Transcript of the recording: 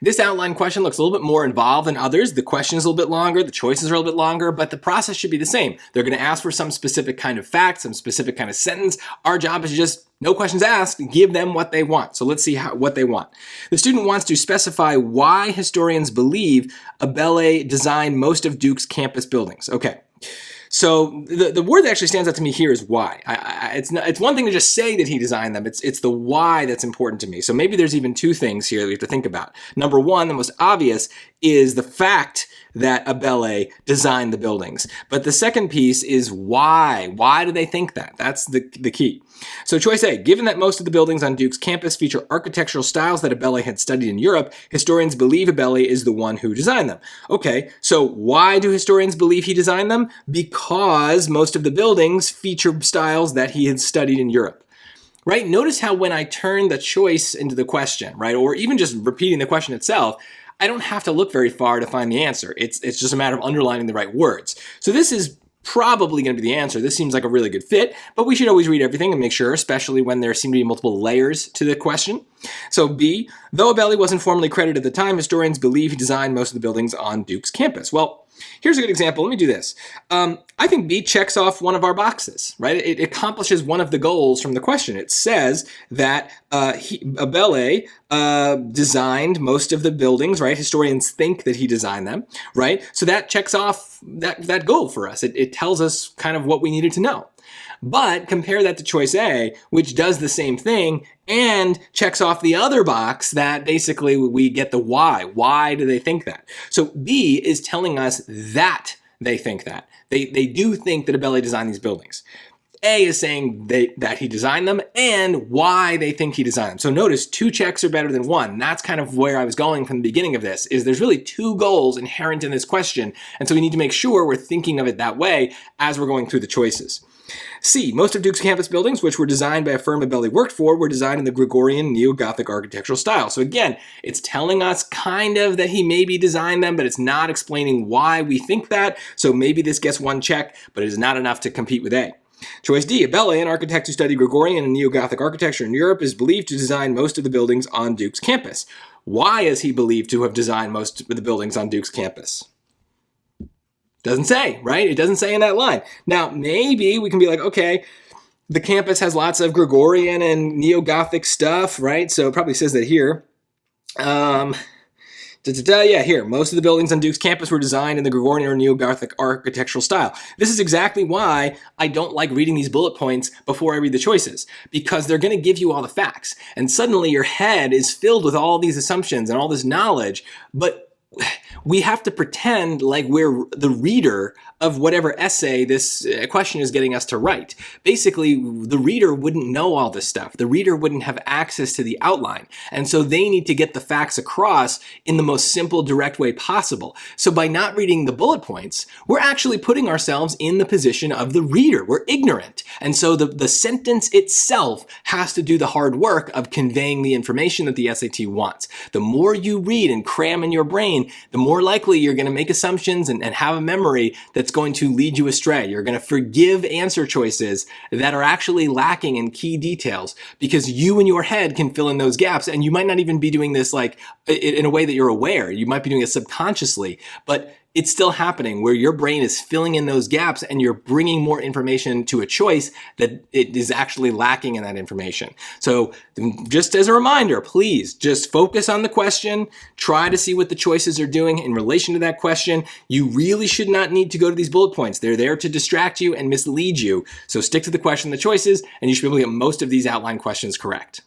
This outline question looks a little bit more involved than others. The question is a little bit longer, the choices are a little bit longer, but the process should be the same. They're going to ask for some specific kind of fact, some specific kind of sentence. Our job is just, no questions asked, give them what they want. So let's see what they want. The student wants to specify why historians believe Abele designed most of Duke's campus buildings. Okay. So the word that actually stands out to me here is why. It's one thing to just say that he designed them. It's the why that's important to me. So maybe there's even two things here that we have to think about. Number one, the most obvious, is the fact that Abele designed the buildings. But the second piece is why. Why do they think that? That's the key. So choice A, given that most of the buildings on Duke's campus feature architectural styles that Abele had studied in Europe, historians believe Abele is the one who designed them. Okay, so why do historians believe he designed them? Because most of the buildings feature styles that he had studied in Europe. Right? Notice how when I turn the choice into the question, right, or even just repeating the question itself, I don't have to look very far to find the answer. It's just a matter of underlining the right words. So this is probably going to be the answer. This seems like a really good fit, but we should always read everything and make sure, especially when there seem to be multiple layers to the question. So B, though Abele wasn't formally credited at the time, historians believe he designed most of the buildings on Duke's campus. Well, here's a good example. Let me do this. I think B checks off one of our boxes, right? It accomplishes one of the goals from the question. It says that Abele designed most of the buildings, right? Historians think that he designed them, right? So that checks off that goal for us. It tells us kind of what we needed to know. But compare that to choice A, which does the same thing and checks off the other box that basically we get the why. Why do they think that? So B is telling us that they think that. They do think that Abele designed these buildings. A is saying that he designed them and why they think he designed them. So notice two checks are better than one. That's kind of where I was going from the beginning of this, is there's really two goals inherent in this question. And so we need to make sure we're thinking of it that way as we're going through the choices. C, most of Duke's campus buildings, which were designed by a firm Abele worked for, were designed in the Gregorian neo-Gothic architectural style. So again, it's telling us kind of that he maybe designed them, but it's not explaining why we think that. So maybe this gets one check, but it is not enough to compete with A. Choice D, Abele, an architect who studied Gregorian and neo-Gothic architecture in Europe, is believed to design most of the buildings on Duke's campus. Why is he believed to have designed most of the buildings on Duke's campus? Doesn't say, right? It doesn't say in that line. Now, maybe we can be like, okay, the campus has lots of Gregorian and neo-Gothic stuff, right? So it probably says that here. Yeah, here. Most of the buildings on Duke's campus were designed in the Gregorian or neo-Gothic architectural style. This is exactly why I don't like reading these bullet points before I read the choices, because they're going to give you all the facts. And suddenly your head is filled with all these assumptions and all this knowledge, but we have to pretend like we're the reader of whatever essay this question is getting us to write. Basically, the reader wouldn't know all this stuff. The reader wouldn't have access to the outline. And so they need to get the facts across in the most simple, direct way possible. So by not reading the bullet points, we're actually putting ourselves in the position of the reader. We're ignorant. And so the sentence itself has to do the hard work of conveying the information that the SAT wants. The more you read and cram in your brain, the more likely you're going to make assumptions and have a memory that's going to lead you astray. You're going to forgive answer choices that are actually lacking in key details because you in your head can fill in those gaps, and you might not even be doing this like in a way that you're aware. You might be doing it subconsciously, but it's still happening where your brain is filling in those gaps and you're bringing more information to a choice that it is actually lacking in that information. So just as a reminder, please just focus on the question, try to see what the choices are doing in relation to that question. You really should not need to go to these bullet points. They're there to distract you and mislead you. So stick to the question, the choices, and you should be able to get most of these outline questions correct.